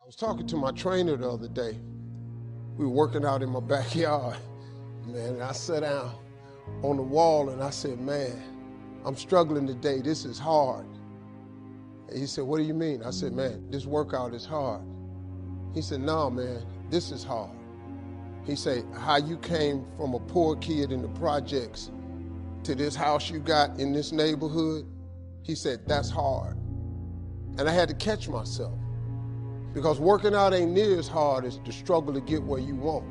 I was talking to my trainer the other day. We were working out in my backyard, man, and I sat down on the wall and I said, man, I'm struggling today. This is hard. And he said, what do you mean? I said, man, this workout is hard. He said, no, man, this is hard. He said, how you came from a poor kid in the projects to this house you got in this neighborhood, he said, that's hard. And I had to catch myself, because working out ain't near as hard as the struggle to get where you want.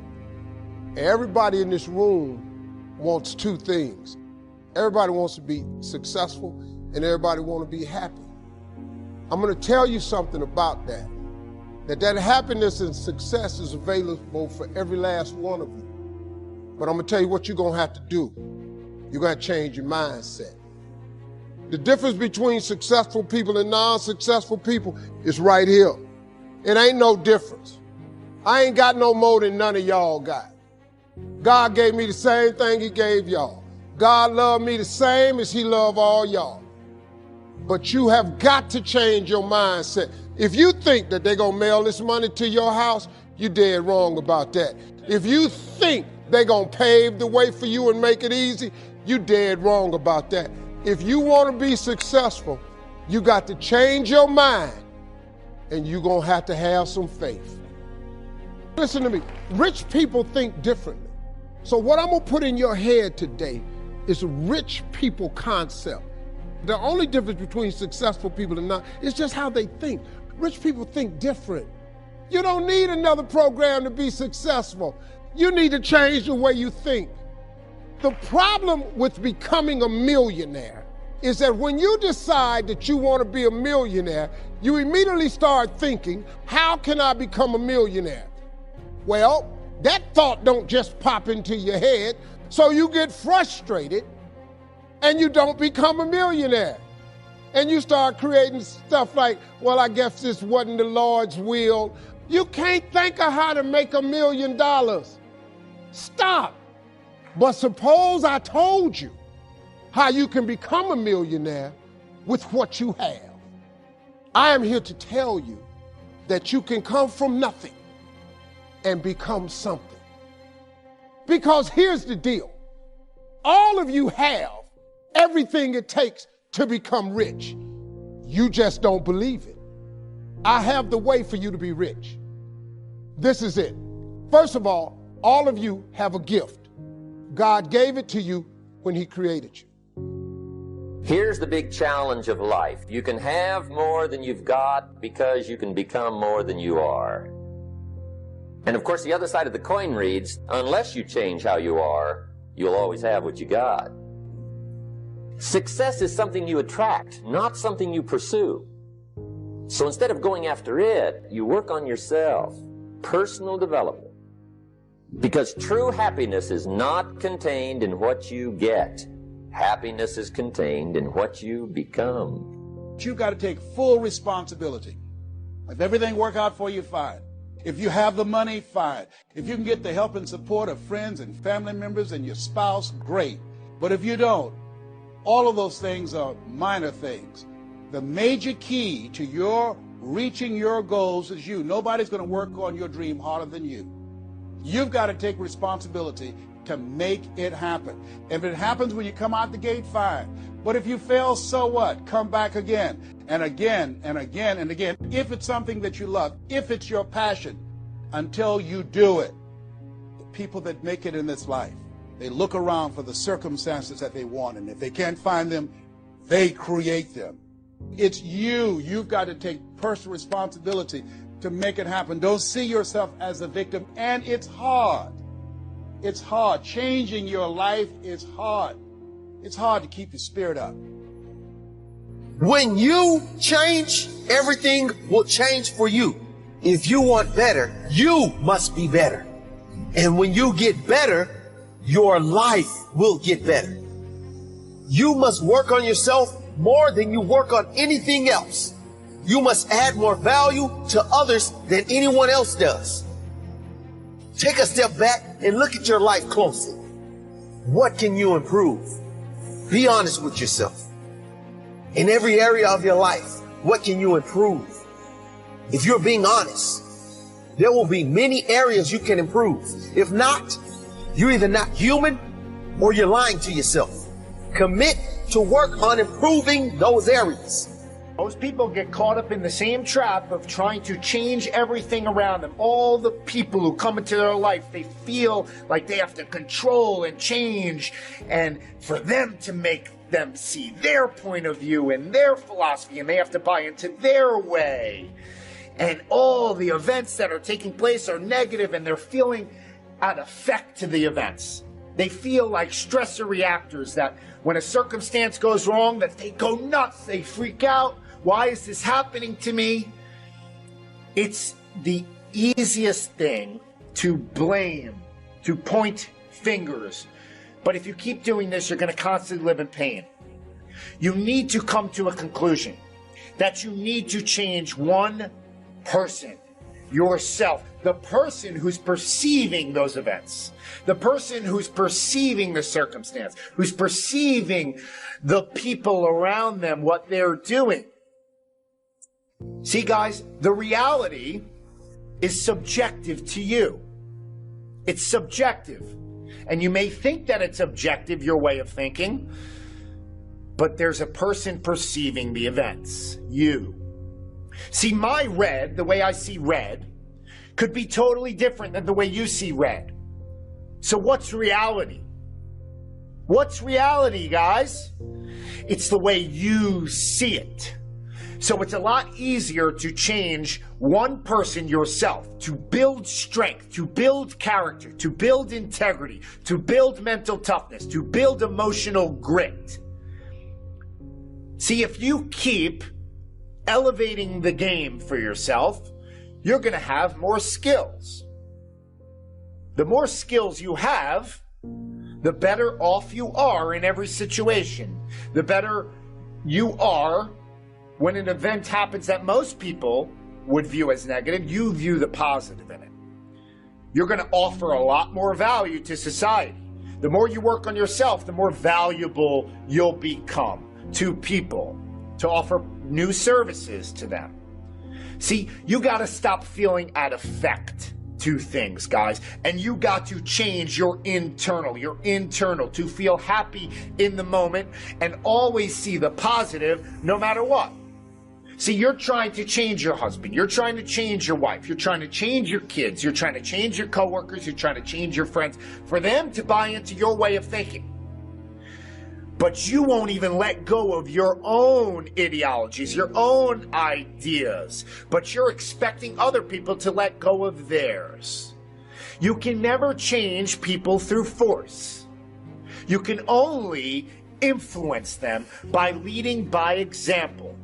Everybody in this room wants two things. Everybody wants to be successful and everybody wants to be happy. I'm gonna tell you something about that. That happiness and success is available for every last one of you. But I'm gonna tell you what you're gonna have to do. You're gonna change your mindset. The difference between successful people and non-successful people is right here. It ain't no difference. I ain't got no more than none of y'all got. God gave me the same thing he gave y'all. God loved me the same as he loved all y'all. But you have got to change your mindset. If you think that they're gonna mail this money to your house, you're dead wrong about that. If you think they're gonna pave the way for you and make it easy, you're dead wrong about that. If you wanna be successful, you got to change your mind, and you're gonna have to have some faith. Listen to me, rich people think differently. So what I'm gonna put in your head today is a rich people concept. The only difference between successful people and not is just how they think. Rich people think different. You don't need another program to be successful. You need to change the way you think. The problem with becoming a millionaire is that when you decide that you want to be a millionaire, you immediately start thinking, how can I become a millionaire? Well, that thought don't just pop into your head, so you get frustrated and you don't become a millionaire. And you start creating stuff like, well, I guess this wasn't the Lord's will. You can't think of how to make $1 million. Stop. But suppose I told you how you can become a millionaire with what you have. I am here to tell you that you can come from nothing and become something. Because here's the deal. All of you have everything it takes to become rich. You just don't believe it. I have the way for you to be rich. This is it. First of all of you have a gift. God gave it to you when he created you. Here's the big challenge of life. You can have more than you've got because you can become more than you are. And of course, the other side of the coin reads, unless you change how you are, you'll always have what you got. Success is something you attract, not something you pursue. So instead of going after it, you work on yourself, personal development. Because true happiness is not contained in what you get. Happiness is contained in what you become. You've got to take full responsibility. If everything works out for you, fine. If you have the money, fine. If you can get the help and support of friends and family members and your spouse, great. But if you don't, all of those things are minor things. The major key to your reaching your goals is you. Nobody's going to work on your dream harder than you. You've got to take responsibility to make it happen. If it happens when you come out the gate, fine. But if you fail, so what? Come back again and again and again and again. If it's something that you love, if it's your passion, until you do it. The people that make it in this life, they look around for the circumstances that they want, and if they can't find them, they create them. It's you. You've got to take personal responsibility to make it happen. Don't see yourself as a victim, and it's hard. It's hard. Changing your life is hard. It's hard to keep your spirit up. When you change, everything will change for you. If you want better, you must be better. And when you get better, your life will get better. You must work on yourself more than you work on anything else. You must add more value to others than anyone else does. Take a step back and look at your life closely. What can you improve? Be honest with yourself. In every area of your life, what can you improve? If you're being honest, there will be many areas you can improve. If not, you're either not human or you're lying to yourself. Commit to work on improving those areas. Most people get caught up in the same trap of trying to change everything around them. All the people who come into their life, they feel like they have to control and change, and for them to make them see their point of view and their philosophy, and they have to buy into their way. And all the events that are taking place are negative, and they're feeling an effect to the events. They feel like stressor reactors that when a circumstance goes wrong, that they go nuts, they freak out. Why is this happening to me? It's the easiest thing to blame, to point fingers. But if you keep doing this, you're going to constantly live in pain. You need to come to a conclusion that you need to change one person, yourself, the person who's perceiving those events, the person who's perceiving the circumstance, who's perceiving the people around them, what they're doing. See, guys, the reality is subjective to you. It's subjective. And you may think that it's objective, your way of thinking, but there's a person perceiving the events, you. See, my red, the way I see red, could be totally different than the way you see red. So what's reality? What's reality, guys? It's the way you see it. So it's a lot easier to change one person, yourself, to build strength, to build character, to build integrity, to build mental toughness, to build emotional grit. See, if you keep elevating the game for yourself, you're going to have more skills. The more skills you have, the better off you are in every situation. The better you are when an event happens that most people would view as negative, you view the positive in it. You're going to offer a lot more value to society. The more you work on yourself, the more valuable you'll become to people, to offer new services to them. See, you got to stop feeling at effect to things, guys, and you got to change your internal to feel happy in the moment and always see the positive no matter what. See, you're trying to change your husband, you're trying to change your wife, you're trying to change your kids, you're trying to change your coworkers, you're trying to change your friends for them to buy into your way of thinking. But you won't even let go of your own ideologies, your own ideas, but you're expecting other people to let go of theirs. You can never change people through force. You can only influence them by leading by example.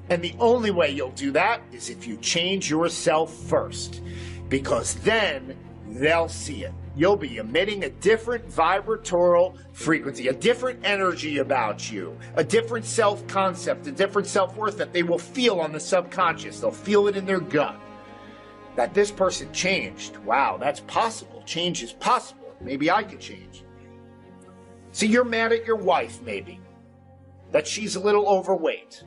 And the only way you'll do that is if you change yourself first, because then they'll see it. You'll be emitting a different vibratorial frequency, a different energy about you, a different self-concept, a different self-worth that they will feel on the subconscious. They'll feel it in their gut that this person changed. Wow, that's possible. Change is possible. Maybe I could change. See, you're mad at your wife, maybe, that she's a little overweight.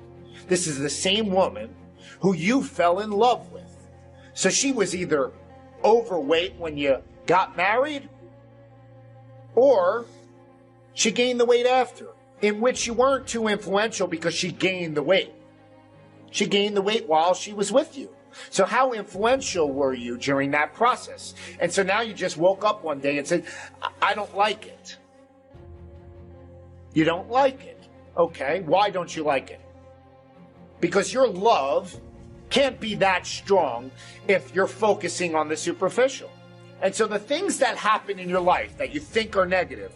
This is the same woman who you fell in love with. So she was either overweight when you got married, or she gained the weight after, in which you weren't too influential because she gained the weight. She gained the weight while she was with you. So how influential were you during that process? And so now you just woke up one day and said, I don't like it. You don't like it. Okay, why don't you like it? Because your love can't be that strong if you're focusing on the superficial. And so the things that happen in your life that you think are negative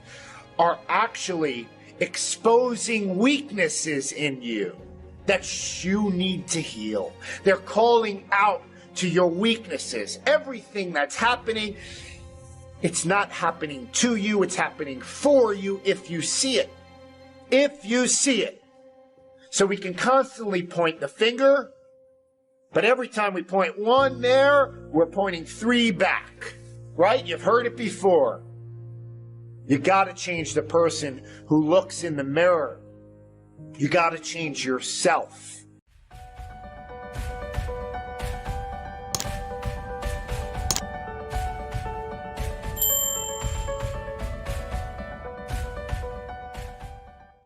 are actually exposing weaknesses in you that you need to heal. They're calling out to your weaknesses. Everything that's happening, it's not happening to you, it's happening for you if you see it. If you see it. So we can constantly point the finger, but every time we point one there, we're pointing three back. Right? You've heard it before. You got to change the person who looks in the mirror. You got to change yourself.